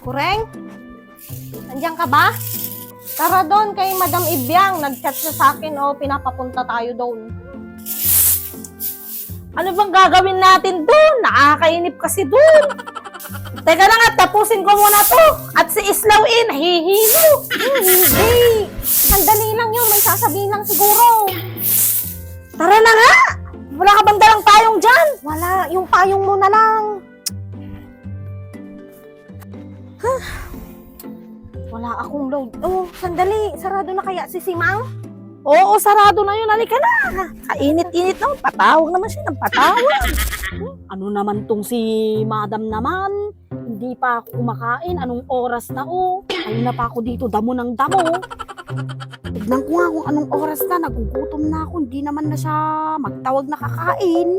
Kureng? Nandiyan ka ba? Tara doon kay Madam Ibyang. Nag-chat siya sa akin o pinapapunta tayo doon. Ano bang gagawin natin doon? Nakakainip kasi doon. Teka na nga, tapusin ko muna to. At si Islawin, hihilo. Hindi. Sandali lang yun. May sasabihin lang siguro. Tara na nga. Wala ka bang dalang payong dyan? Wala. Yung payong mo na lang. Wala akong load. Oh, sandali. Sarado na kaya si Simang? Oo, sarado na yun. Halika na. Kainit-init naman. Patawag naman siya ng patawag. Ano naman tong si Madam naman? Hindi pa ako kumakain. Anong oras na Ayun na pa ako dito. Damo ng damo. Tignan ko nga kung anong oras na. Nagugutom na ako. Hindi naman na siya magtawag na kakain.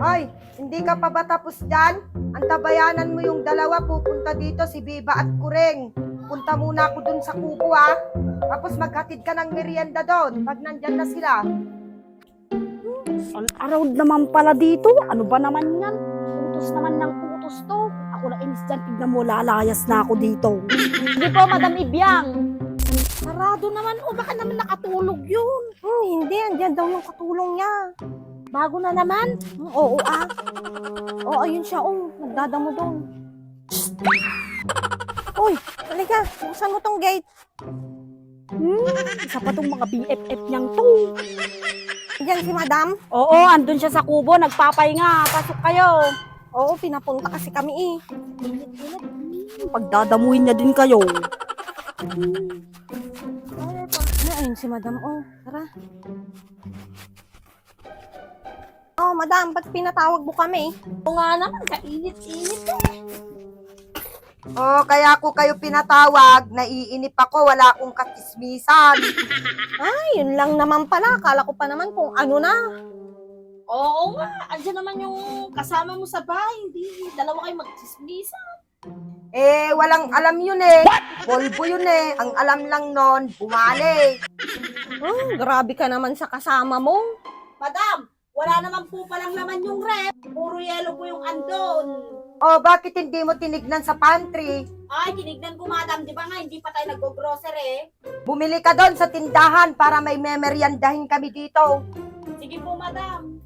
Hoy, hindi ka pa ba tapos dyan? Antabayanan mo yung dalawa, pupunta dito si Biba at Kureng. Punta muna ako dun sa kubo ha. Tapos maghatid ka ng merienda doon pag nandyan na sila. Around naman pala dito. Ano ba naman yan? Utos naman ng utos to. Ako na inis dyan. Tignan mo, lalayas na ako dito. Hindi po, Madam Ibyang. Sarado naman. Baka naman nakatulog yun. Hindi. Andyan daw yung katulong niya. Bago na naman? Oo, Oo, ayun siya. Nagdadamo doon. Uy, halika. Buksan mo tong gate. Isa pa tong mga BFF niyang to. Diyan si Madam? Oo, andun siya sa kubo. Nagpapahinga. Pasok kayo. Oo, pinapunta kasi kami Pagdadamuhin niya din kayo. Ayun si Madam. Tara. Madam, ba't pinatawag mo kami? Oo nga naman, kainit-init Kaya ako kayo pinatawag. Naiinip ako, wala akong katismisan. Yun lang naman pala. Akala ko pa naman kung ano na. Oo nga, andyan naman yung kasama mo sa bahay. Hindi, dalawa kayo magchismisan. Walang alam yun eh. Polvo yun eh. Ang alam lang nun, bumalik. Grabe ka naman sa kasama mo. Madam, wala naman po palang laman yung rep. Puro yelo po yung andon. Bakit hindi mo tinignan sa pantry? Ay, tinignan ko madam, di ba nga, hindi pa tayo nag-grocery. Bumili ka doon sa tindahan para may memeryandahin kami dito. Sige po madam.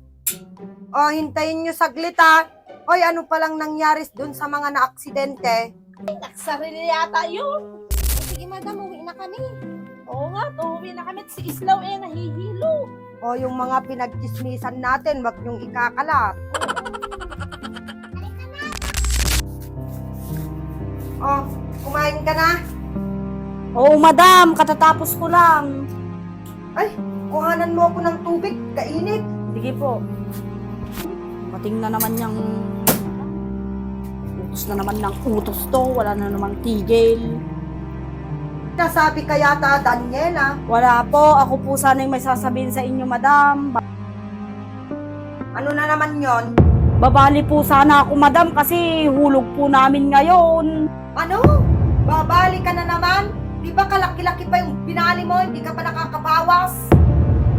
Hintayin nyo saglit ha. Hoy, ano palang nangyari doon sa mga naaksidente? Nagsarili yata yun. Sige Madam, uwi na kami. Oo nga, tuwi na kami at si Islaw nahihilo. Yung mga pinagchismisan natin, wag nyong ikakalat. Kumain ka na? Oo, Madam, katatapos ko lang. Ay, kuhanan mo ako ng tubig, kainit. Sige po. Pating na naman yung utos na naman ng utos to. Wala na namang tigil. Nasabi ka yata, Daniela. Wala po. Ako po sana yung may sasabihin sa inyo, Madam. Ano na naman yon? Babali po sana ako, Madam, kasi hulog po namin ngayon. Ano? Babali ka na naman? Di ba kalaki-laki pa yung binali mo, hindi ka pa nakakabawas?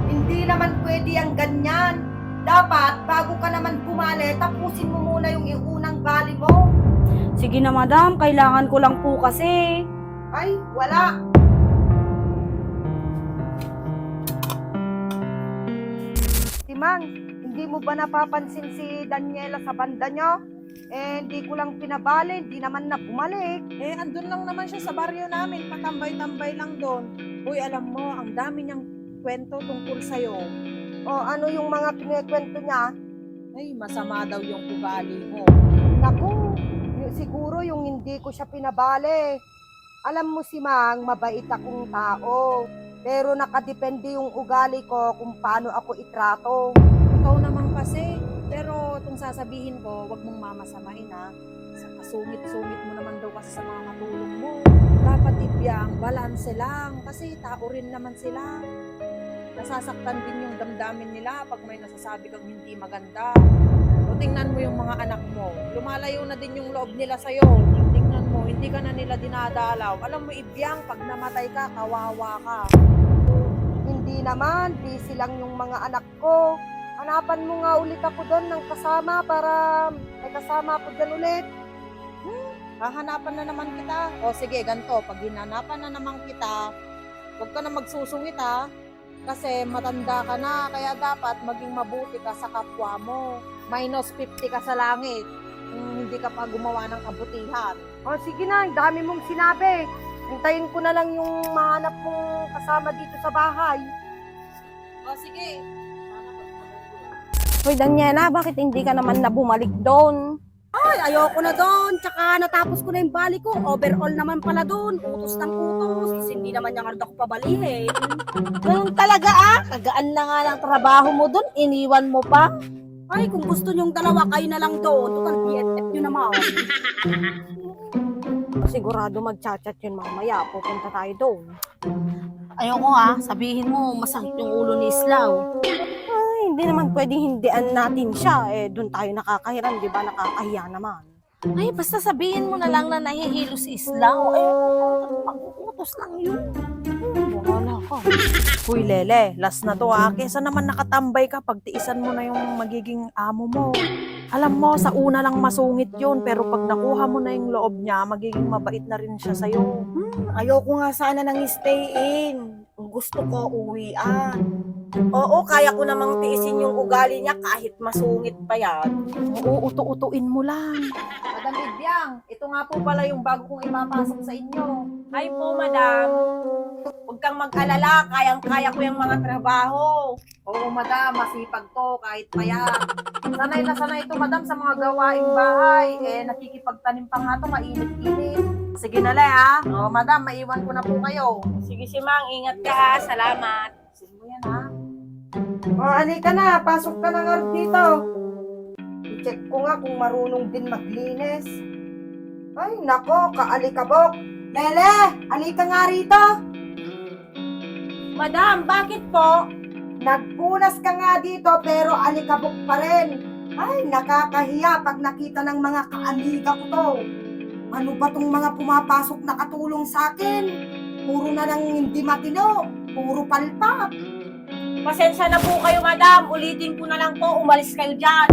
Hindi naman pwede ang ganyan. Dapat, bago ka naman bumali, tapusin mo muna yung unang bali mo. Sige na, Madam. Kailangan ko lang po kasi. Ay, wala. Timang, hindi mo ba napapansin si Daniela sa banda nyo? Hindi ko lang pinabali, hindi naman na bumalik. Andun lang naman siya sa baryo namin, patambay-tambay lang doon. Uy, alam mo, ang dami niyang kwento tungkol sa'yo. Ano yung mga kinikwento niya? Ay, masama daw yung ugali mo. Naku, siguro yung hindi ko siya pinabali. Alam mo si Mang, mabait akong tao. Pero nakadepende yung ugali ko kung paano ako itrato. Ikaw naman kasi, pero itong sasabihin ko, wag mong mamasamain ha. Sa kasungit-sungit mo naman daw kasi sa mga katulong mo. Dapat Ibyang, balanse lang kasi tao rin naman sila. Nasasaktan din yung damdamin nila pag may nasasabi kang hindi maganda. O tingnan mo yung mga anak mo. Lumalayo na din yung loob nila sa'yo. Tingnan mo, hindi ka na nila dinadalaw. Alam mo, Ibyang, pag namatay ka, kawawa ka. Hindi naman, busy lang yung mga anak ko. Hanapan mo nga ulit ako doon ng kasama para may kasama ako dyan ulit. hahanapan na naman kita. O sige, ganito, pag hinanapan na naman kita, huwag ka na magsusungit ha. Kasi matanda ka na, kaya dapat maging mabuti ka sa kapwa mo. Minus 50 ka sa langit kung hindi ka pa gumawa ng kabutihan. O sige na, ang dami mong sinabi. Hintayin ko na lang yung mahanap mong kasama dito sa bahay. O sige. Hoy, Daniela, bakit hindi ka naman na bumalik doon? Ay, ayoko na doon. Tsaka natapos ko na yung bali ko. Overall naman pala doon. Utos ng utos. Kasi hindi naman niya nga ako pabalihin. Ganun talaga kagaan na nga ng trabaho mo dun, iniwan mo pa. Ay, kung gusto niyong dalawa, kayo na lang doon. Total BFF niyo naman. Sigurado magchat-chat yun mamaya. Pupunta tayo doon. Ayoko sabihin mo, masakit yung ulo ni Islaw. Ay, hindi naman pwedeng hindian natin siya. Doon tayo nakakahiram, di ba? Nakakahiya naman. Ay, basta sabihin mo na lang na nahihilo si Islaw. Ayoko, mag-uutos lang yun. Wala ka. Uy, Lele, last na to Kesa naman nakatambay ka, pagtiisan mo na yung magiging amo mo. Alam mo, sa una lang masungit yun, pero pag nakuha mo na yung loob niya, magiging mabait na rin siya sa'yo. Ayoko nga sana nang stay in. Gusto ko uwian. Oo, kaya ko namang tiisin yung ugali niya kahit masungit pa yan. Oo, utu-utuin mo lang. Madam Ibyang, ito nga po pala yung bago kong ipapasok sa inyo. Ay po, madam. Huwag kang mag-alala, kayang-kaya ko yung mga trabaho. Oo, madam, masipag to kahit payat. Sanay na sanay ito, madam, sa mga gawaing bahay. Nakikipagtanim pa nga to, mainit-init. Sige na lang, ha? Oo, madam, maiwan ko na po kayo. Sige si Mang, ingat ka ha. Salamat. Sige mo yan, ha? O, alika na, pasok ka na nga dito. I-check ko nga kung marunong din maglinis. Ay, nako, kaalikabok. Lele, alika nga rito. Madam, bakit po? Nagpunas ka nga dito pero alikabok pa rin. Ay, nakakahiya pag nakita ng mga kaaliga ko to. Ano ba tong mga pumapasok na katulong sa akin? Puro na lang hindi matino, puro palpak. Pasensya na po kayo, madam. Ulitin ko na lang po, umalis kayo dyan.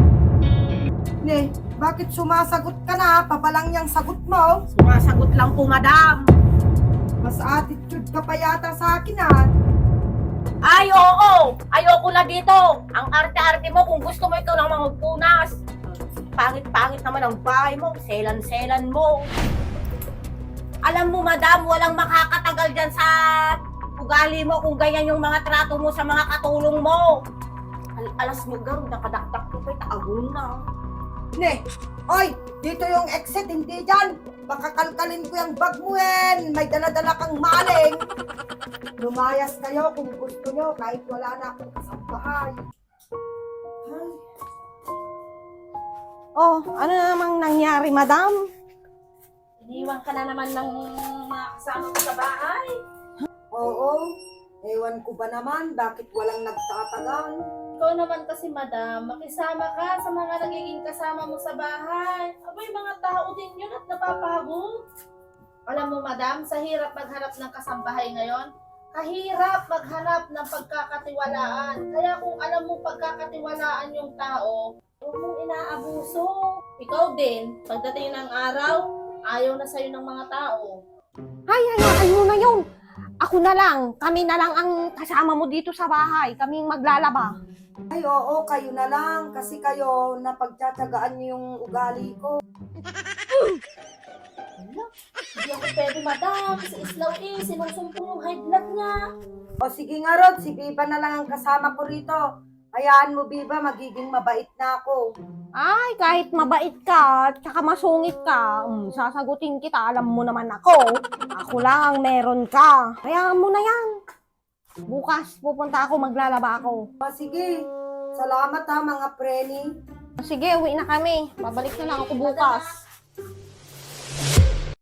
Ne, bakit sumasagot ka na? Pabalang yung sagot mo. Sumasagot lang po, madam. Mas attitude ka pa yata sa akin ha. Ay, oo. Ayoko na dito. Ang arte-arte mo, kung gusto mo ikaw lang magpunas. Pangit-pangit naman ang bahay mo. Selan-selan mo. Alam mo, madam, walang makakatagal dyan sa ugali mo kung ganyan yung mga trato mo sa mga katulong mo. Alas mo, garo, nakadakdak ko pa'y taagong na. Ne, oy, dito yung exit, hindi dyan. Baka kalkalin ko yung bag mo yan. May dala-dala kang maling. Lumayas kayo kung gusto nyo kahit wala na akong kasambahay. Ay, Oh, ano na namang nangyari, madam? Iniwan ka na naman ng mga kasama mo sa bahay. oo, ewan ko ba naman bakit walang nagtatagal. Ikaw naman kasi, madam, makisama ka sa mga nagiging kasama mo sa bahay. Abay, mga tao din yun at napapagod. Alam mo, madam, sa hirap maghanap ng kasambahay ngayon, kahirap maghanap ng pagkakatiwalaan. Kaya kung alam mo pagkakatiwalaan yung tao, huwag mong inaabuso. Ikaw din, pagdating ng araw, ayaw na sa'yo ng mga tao. Ay, hayaan mo na yun. Ako na lang, kami na lang ang kasama mo dito sa bahay. Kaming maglalaba. Ay, oo, kayo na lang. Kasi kayo, napagtsatsagaan niyo yung ugali ko. Hindi ako pwede, madam. Si Islaw sinusumpong yung high blood niya. O sige nga Rod, si Biba na lang ang kasama ko rito. Hayaan mo, Biba, magiging mabait na ako. Ay, kahit mabait ka, tsaka masungit ka, sasagutin kita, alam mo naman ako. Ako lang ang meron ka. Hayaan mo na yan. Bukas, pupunta ako, maglalaba ako. O sige, salamat ha mga preni. Sige, uwi na kami. Babalik na lang ako bukas.